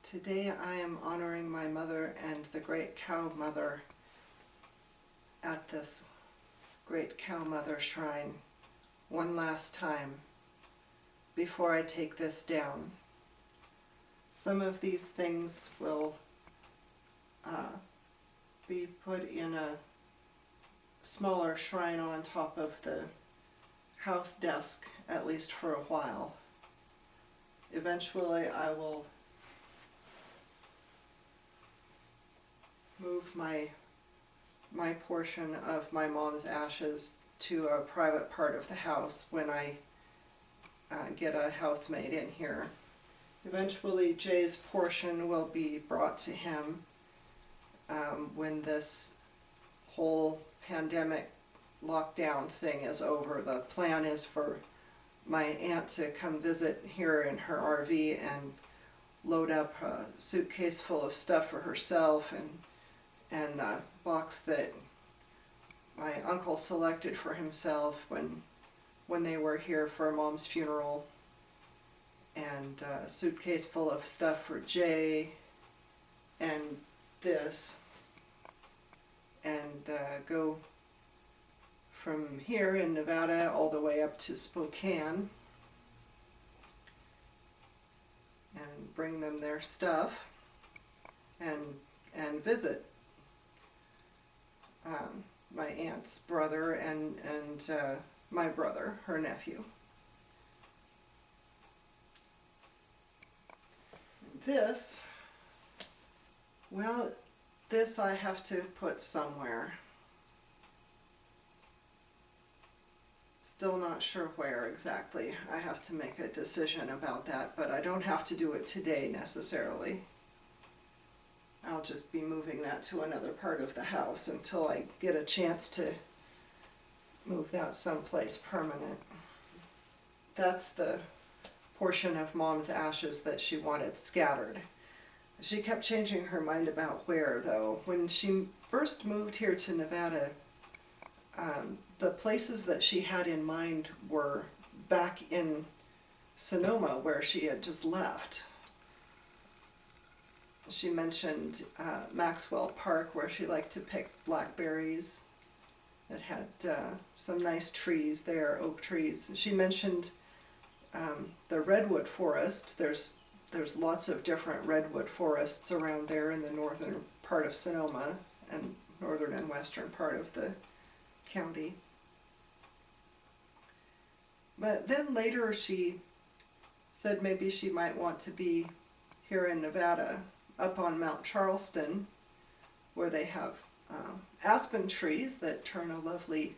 Today I am honoring my mother and the great cow mother at this great cow mother shrine one last time before I take this down. Some of these things will be put in a smaller shrine on top of the house desk, at least for a while. Eventually I will move my portion of my mom's ashes to a private part of the house when I get a housemaid in here. Eventually Jay's portion will be brought to him when this whole pandemic lockdown thing is over. The plan is for my aunt to come visit here in her RV and load up a suitcase full of stuff for herself and the box that my uncle selected for himself when they were here for Mom's funeral, and a suitcase full of stuff for Jay and this, and go from here in Nevada all the way up to Spokane and bring them their stuff and visit my aunt's brother and my brother, her nephew. This, well, this I have to put somewhere. Still not sure where exactly. I have to make a decision about that, but I don't have to do it today necessarily. I'll just be moving that to another part of the house until I get a chance to move that someplace permanent. That's the portion of Mom's ashes that she wanted scattered. She kept changing her mind about where, though. When she first moved here to Nevada, the places that she had in mind were back in Sonoma, where she had just left. She mentioned Maxwell Park, where she liked to pick blackberries. It had some nice trees there, oak trees. She mentioned the redwood forest. There's lots of different redwood forests around there in the northern part of Sonoma and northern and western part of the county. But then later she said maybe she might want to be here in Nevada, up on Mount Charleston, where they have aspen trees that turn a lovely,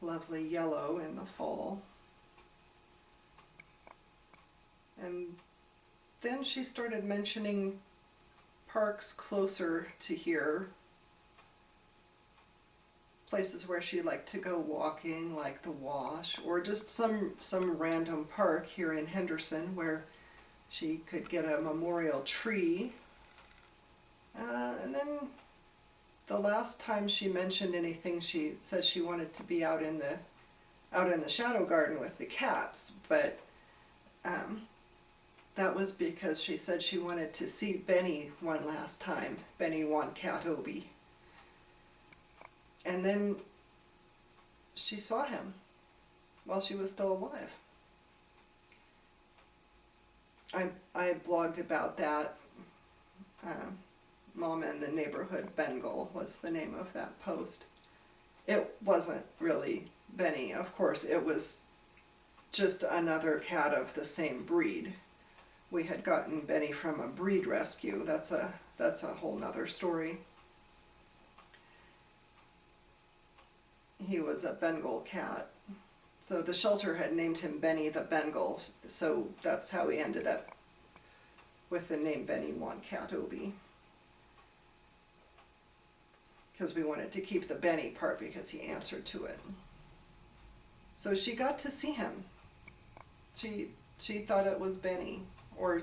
lovely yellow in the fall. And then she started mentioning parks closer to here, places where she liked to go walking, like the Wash, or just some random park here in Henderson where she could get a memorial tree. And then the last time she mentioned anything, she said she wanted to be out in the shadow garden with the cats, but that was because she said she wanted to see Benny one last time, Benny One Cat Obi. And then she saw him while she was still alive. I blogged about that. Mom in the Neighborhood Bengal was the name of that post. It wasn't really Benny, of course. It was just another cat of the same breed. We had gotten Benny from a breed rescue. That's a whole nother story. He was a Bengal cat. So the shelter had named him Benny the Bengal, so that's how he ended up with the name Benny One Cat Obi. Because we wanted to keep the Benny part because he answered to it. So she got to see him. She thought it was Benny, or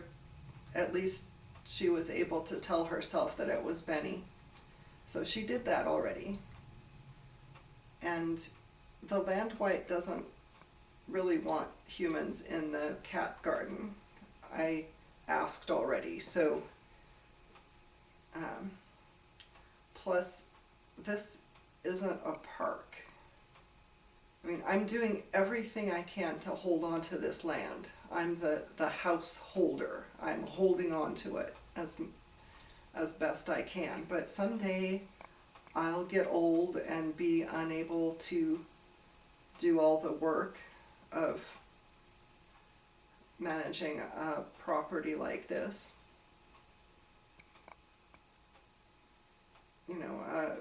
at least she was able to tell herself that it was Benny. So she did that already. And the land white doesn't really want humans in the cat garden. I asked already, so Plus, this isn't a park. I mean, I'm doing everything I can to hold on to this land. I'm the householder. I'm holding on to it as best I can. But someday I'll get old and be unable to do all the work of managing a property like this. You know,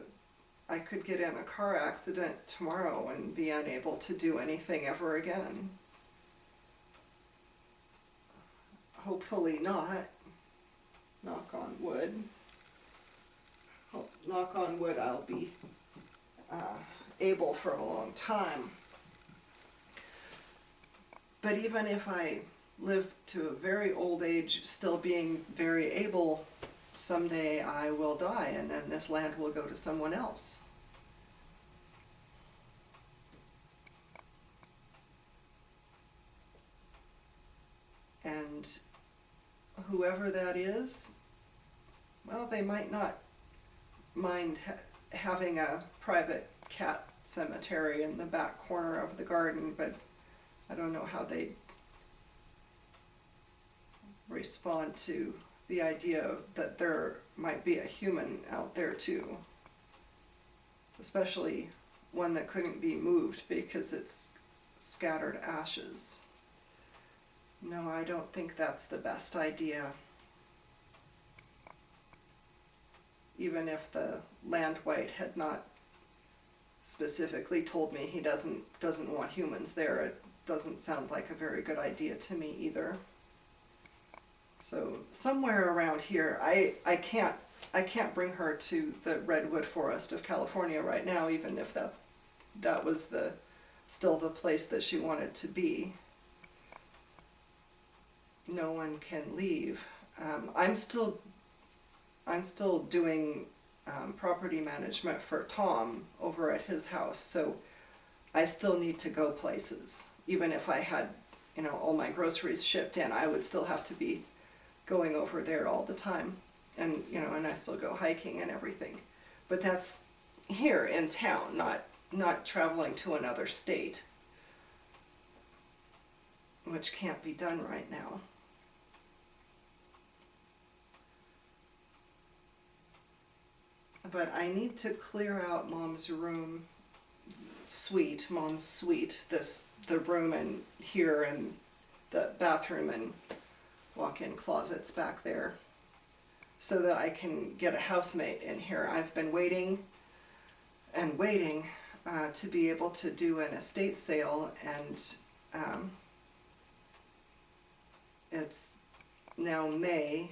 I could get in a car accident tomorrow and be unable to do anything ever again. Hopefully not. Knock on wood. Knock on wood, I'll be able for a long time. But even if I live to a very old age, still being very able, someday I will die, and then this land will go to someone else. And whoever that is, well, they might not mind having a private cat cemetery in the back corner of the garden, but I don't know how they respond to the idea that there might be a human out there too, especially one that couldn't be moved because it's scattered ashes. No, I don't think that's the best idea. Even if the landwight had not specifically told me he doesn't want humans there, it doesn't sound like a very good idea to me either. So somewhere around here, I can't bring her to the redwood forest of California right now, even if that was still the place that she wanted to be. No one can leave. I'm still doing property management for Tom over at his house, so I still need to go places. Even if I had, all my groceries shipped in, I would still have to be going over there all the time. And, and I still go hiking and everything. But that's here in town, not traveling to another state, which can't be done right now. But I need to clear out Mom's suite, the room in here and the bathroom and walk-in closets back there, so that I can get a housemate in here. I've been waiting and waiting to be able to do an estate sale, and it's now May,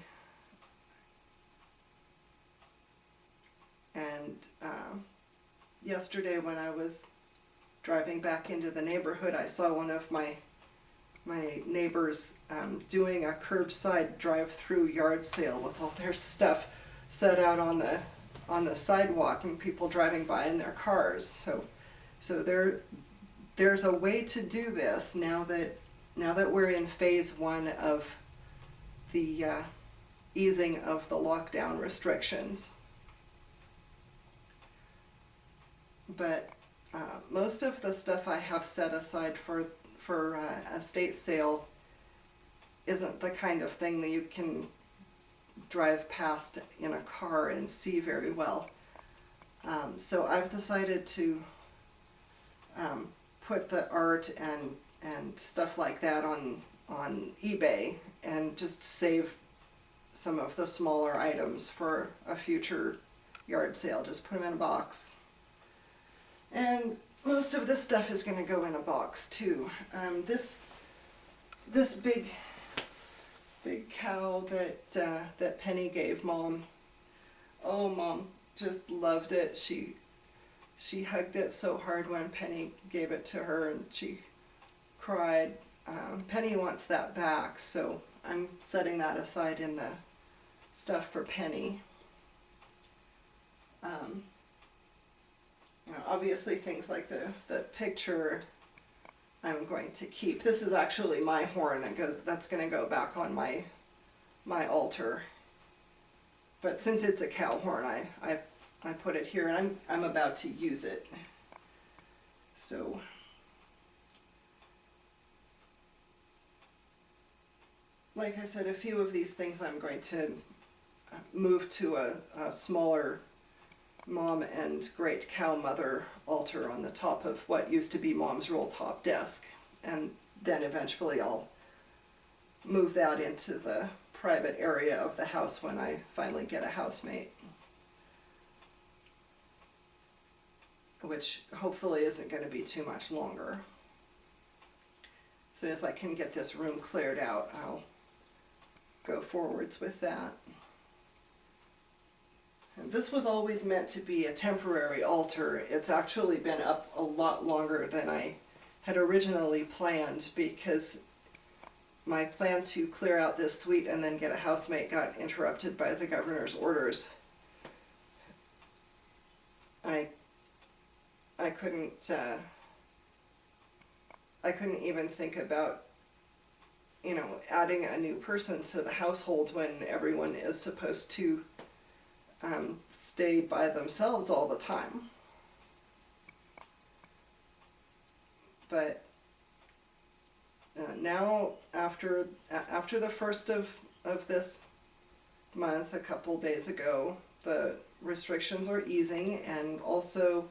and yesterday when I was driving back into the neighborhood, I saw one of my neighbors doing a curbside drive-through yard sale with all their stuff set out on the sidewalk and people driving by in their cars. So there's a way to do this now that we're in phase 1 of the easing of the lockdown restrictions. But most of the stuff I have set aside for estate sale isn't the kind of thing that you can drive past in a car and see very well. So I've decided to put the art and stuff like that on eBay and just save some of the smaller items for a future yard sale. Just put them in a box. And most of this stuff is going to go in a box too. This big cow that Penny gave Mom. Oh, Mom just loved it. She hugged it so hard when Penny gave it to her, and she cried. Penny wants that back, so I'm setting that aside in the stuff for Penny. Obviously things like the picture I'm going to keep. This is actually my horn that's going to go back on my altar. But since it's a cow horn, I put it here, and I'm about to use it. So like I said, a few of these things I'm going to move to a smaller Mom and Great Cow Mother altar on the top of what used to be Mom's roll top desk. And then eventually I'll move that into the private area of the house when I finally get a housemate. Which hopefully isn't going to be too much longer. As soon as I can get this room cleared out, I'll go forwards with that. And this was always meant to be a temporary altar. It's actually been up a lot longer than I had originally planned, because my plan to clear out this suite and then get a housemate got interrupted by the governor's orders. I couldn't even think about, adding a new person to the household when everyone is supposed to stay by themselves all the time. But now, after the first of this month, a couple days ago, the restrictions are easing, and also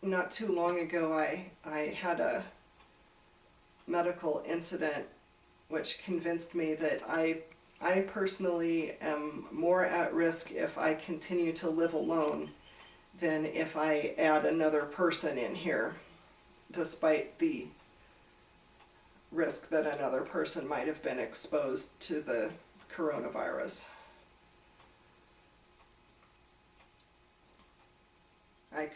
not too long ago I had a medical incident which convinced me that I personally am more at risk if I continue to live alone than if I add another person in here, despite the risk that another person might have been exposed to the coronavirus. I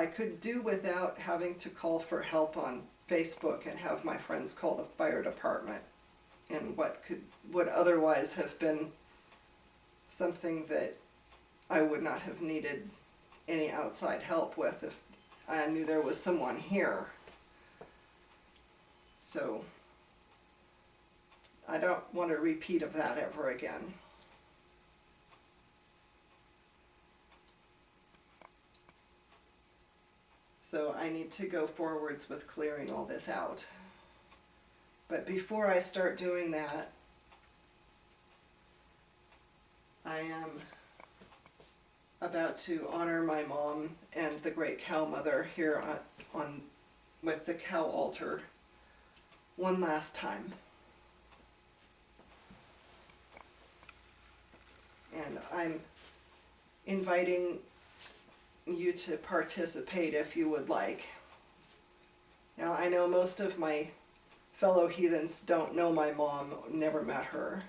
could do without having to call for help on Facebook and have my friends call the fire department, and what would otherwise have been something that I would not have needed any outside help with if I knew there was someone here. So I don't want a repeat of that ever again. So I need to go forwards with clearing all this out. But before I start doing that, I am about to honor my mom and the Great Cow Mother here on with the cow altar one last time. And I'm inviting you to participate if you would like. Now, I know most of my fellow heathens don't know my mom, never met her.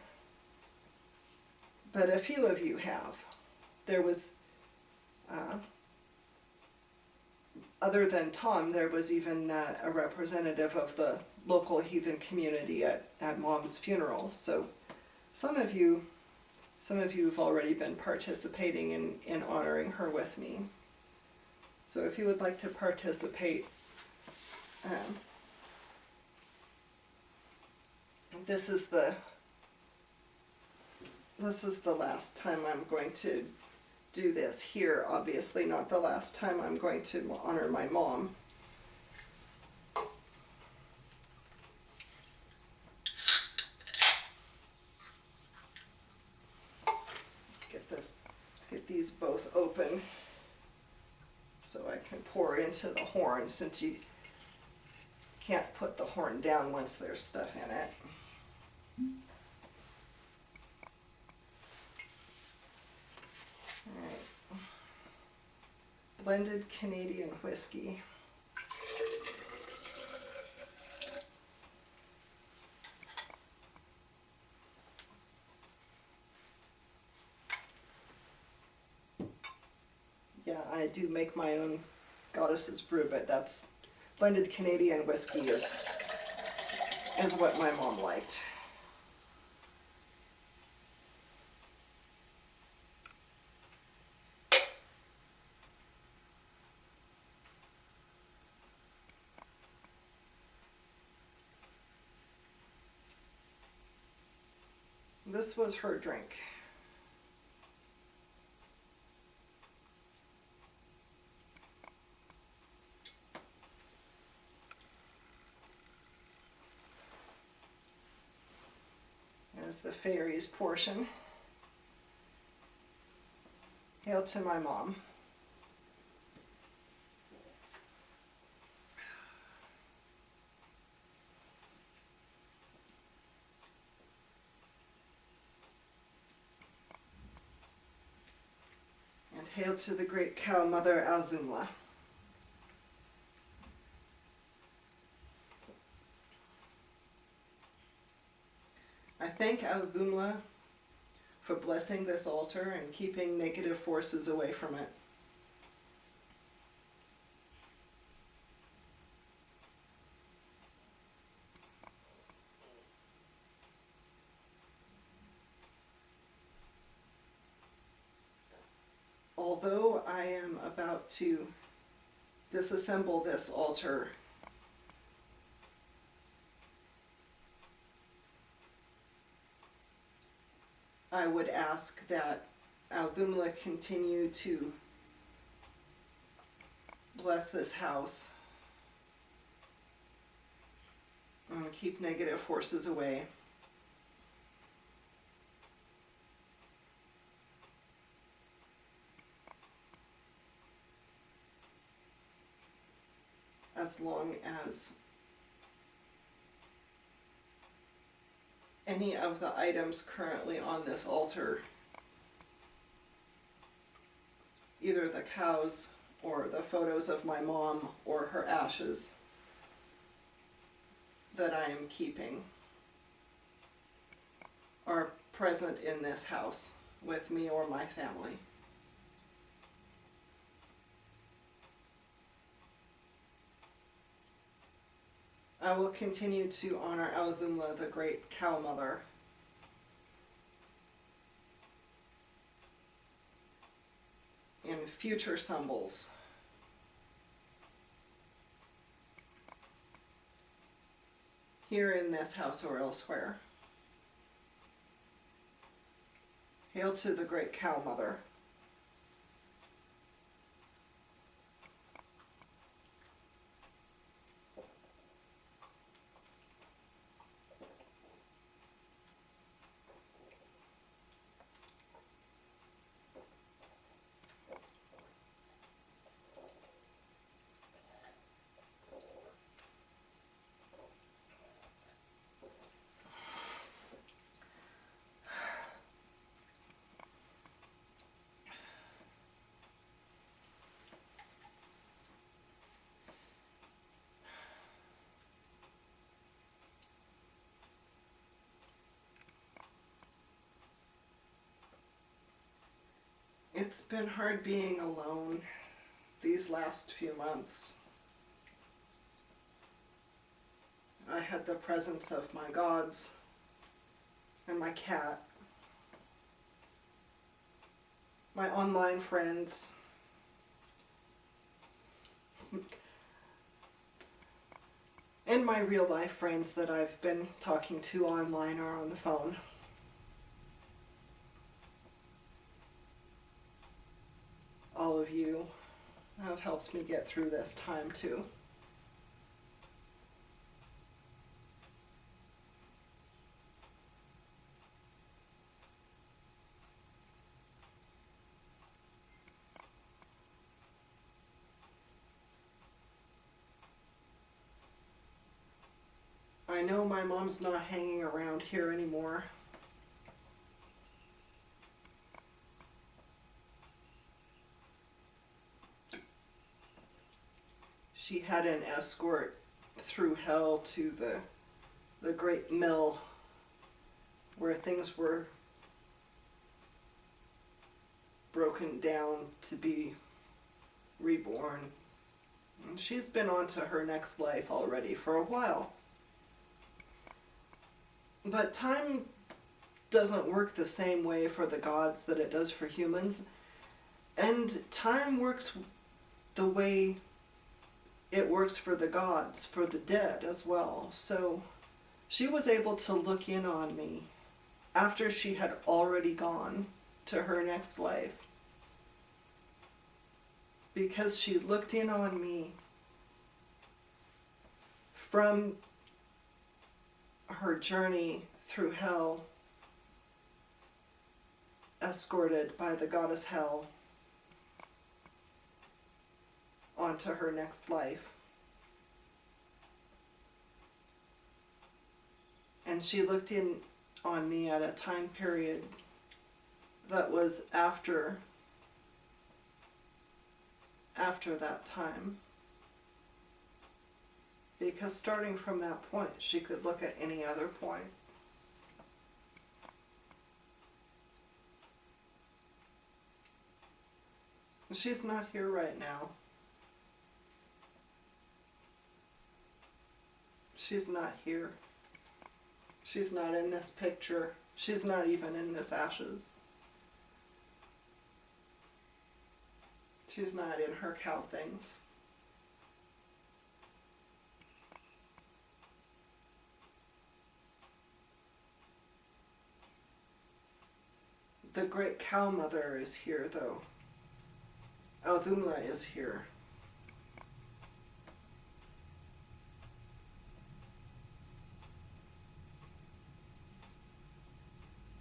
But a few of you have. There was, other than Tom, there was even a representative of the local heathen community at Mom's funeral. So some of you have already been participating in honoring her with me. So if you would like to participate, this is the last time I'm going to do this here. Obviously not the last time I'm going to honor my mom. Get these both open so I can pour into the horn, since you can't put the horn down once there's stuff in it. Alright. Blended Canadian whiskey. Yeah, I do make my own Goddess's brew, but that's blended Canadian whiskey is what my mom liked. this was her drink. There's the fairies portion. Hail to my mom. And hail to the great cow mother Alzumla. I thank Alzumla for blessing this altar and keeping negative forces away from it. Although I am about to disassemble this altar, I would ask that Alzumla continue to bless this house and keep negative forces away. As long as any of the items currently on this altar, either the cows or the photos of my mom or her ashes, that I am keeping, are present in this house with me or my family. I will continue to honor Alzumla, the great cow mother, in future sumbels. Here in this house or elsewhere. Hail to the great cow mother. It's been hard being alone these last few months. I had the presence of my gods and my cat, my online friends, and my real life friends that I've been talking to online or on the phone. All of you have helped me get through this time too. I know my mom's not hanging around here anymore. She had an escort through hell to the great mill where things were broken down to be reborn. And she's been on to her next life already for a while. But time doesn't work the same way for the gods that it does for humans. And time works the way it works for the gods, for the dead as well. So she was able to look in on me after she had already gone to her next life, because she looked in on me from her journey through hell, escorted by the goddess Hell onto her next life. And she looked in on me at a time period that was after that time. Because starting from that point, she could look at any other point. She's not here right now. She's not here. She's not in this picture. She's not even in this ashes. She's not in her cow things. The great cow mother is here, though. Althumla is here.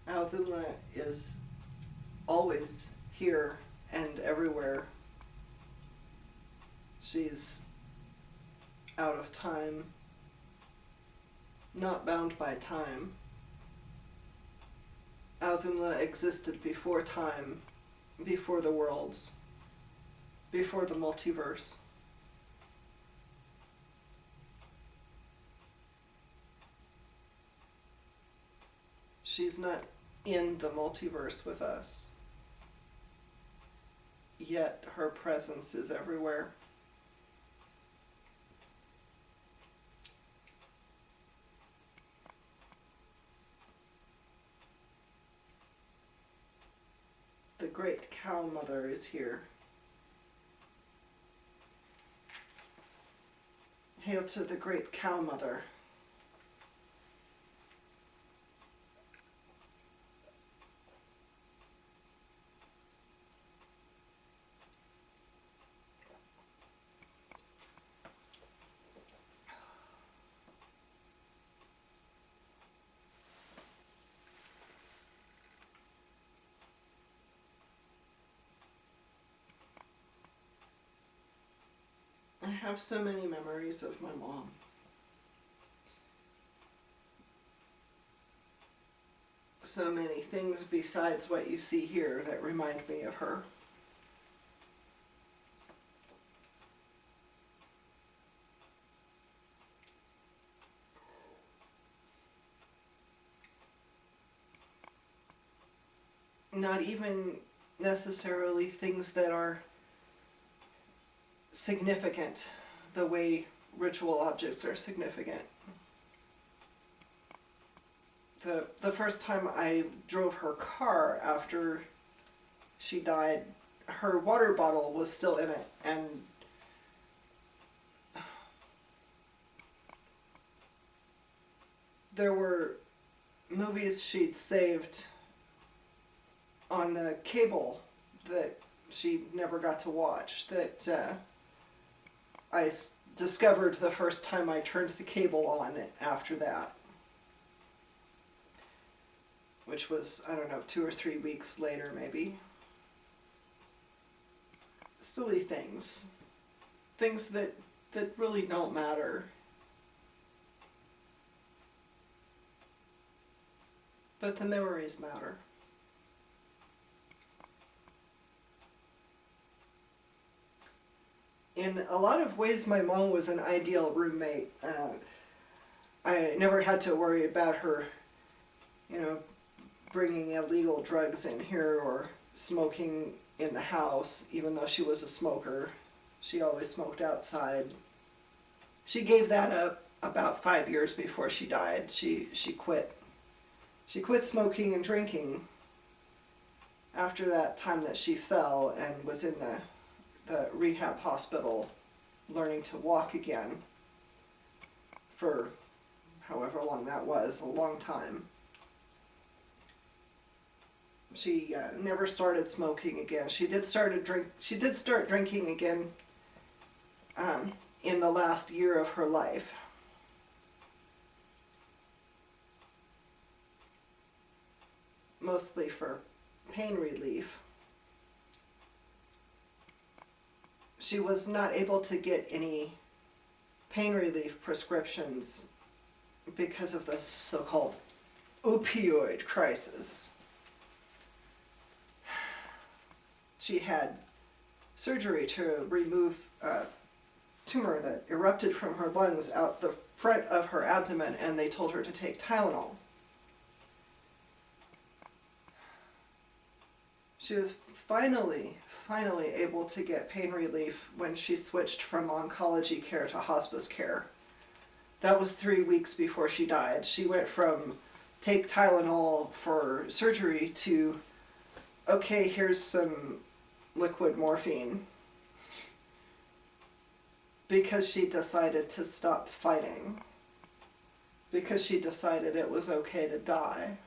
Althumla is always here and everywhere. She's out of time, not bound by time. Althumla existed before time, before the worlds, before the multiverse. She's not in the multiverse with us, yet her presence is everywhere. The great cow mother is here. Hail to the great cow mother. I have so many memories of my mom. So many things besides what you see here that remind me of her. Not even necessarily things that are significant the way ritual objects are significant. The first time I drove her car after she died, her water bottle was still in it, and there were movies she'd saved on the cable that she never got to watch that I discovered the first time I turned the cable on after that, which was, I don't know, 2 or 3 weeks later maybe. Silly things. Things that really don't matter. But the memories matter. In a lot of ways, my mom was an ideal roommate. I never had to worry about her, bringing illegal drugs in here or smoking in the house, even though she was a smoker. She always smoked outside. She gave that up about 5 years before she died. She quit. She quit smoking and drinking after that time that she fell and was in the rehab hospital learning to walk again for however long that was, a long time. She never started smoking again. She did start drinking again in the last year of her life. Mostly for pain relief. She was not able to get any pain relief prescriptions because of the so-called opioid crisis. She had surgery to remove a tumor that erupted from her lungs out the front of her abdomen, and they told her to take Tylenol. She was finally able to get pain relief when she switched from oncology care to hospice care. That was 3 weeks before she died. She went from take Tylenol for surgery to, okay, here's some liquid morphine. Because she decided to stop fighting. Because she decided it was okay to die.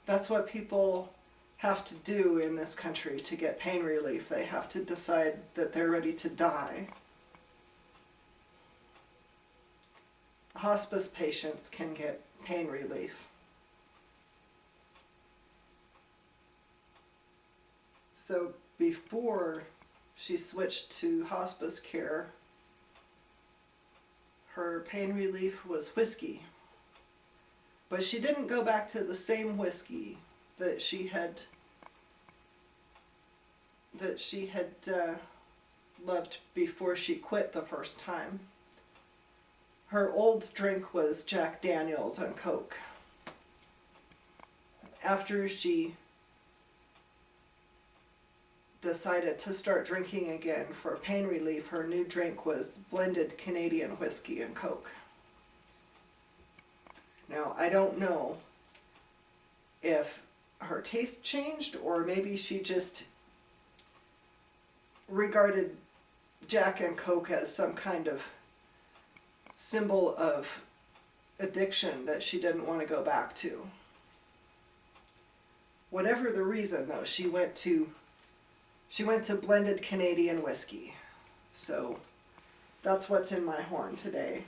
That's what people have to do in this country to get pain relief. They have to decide that they're ready to die. Hospice patients can get pain relief. So before she switched to hospice care, her pain relief was whiskey. But she didn't go back to the same whiskey that she had loved before she quit the first time. Her old drink was Jack Daniels and Coke. After she decided to start drinking again for pain relief, her new drink was blended Canadian whiskey and Coke. Now, I don't know if her taste changed, or maybe she just regarded Jack and Coke as some kind of symbol of addiction that she didn't want to go back to. Whatever the reason, though, she went to blended Canadian whiskey. So that's what's in my horn today.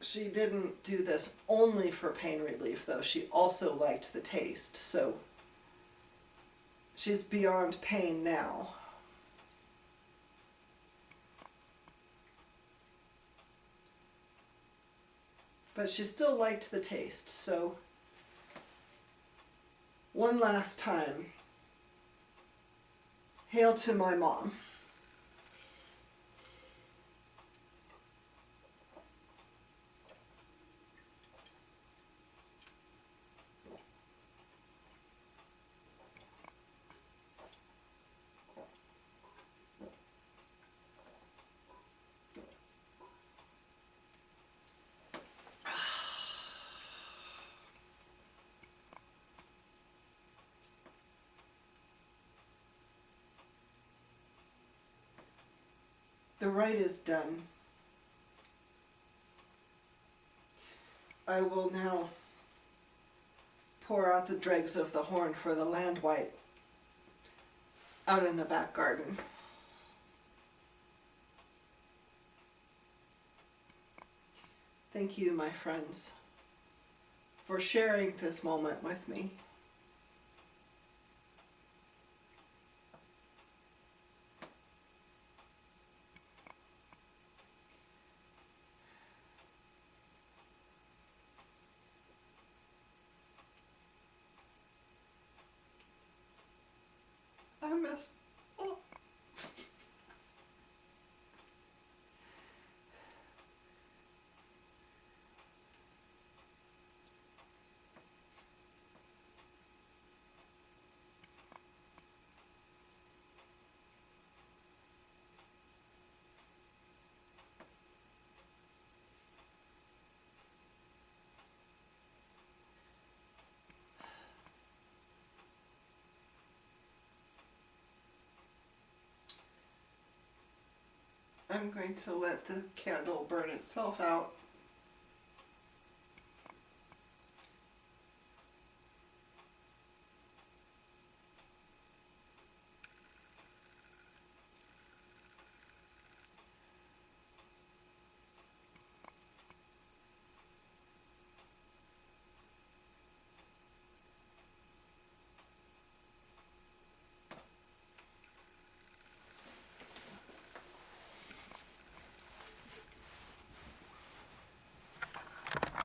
She didn't do this only for pain relief, though. She also liked the taste, so she's beyond pain now. But she still liked the taste, so one last time, hail to my mom. The rite is done. I will now pour out the dregs of the horn for the land white out in the back garden. Thank you, my friends, for sharing this moment with me. I miss. Oh. I'm going to let the candle burn itself out.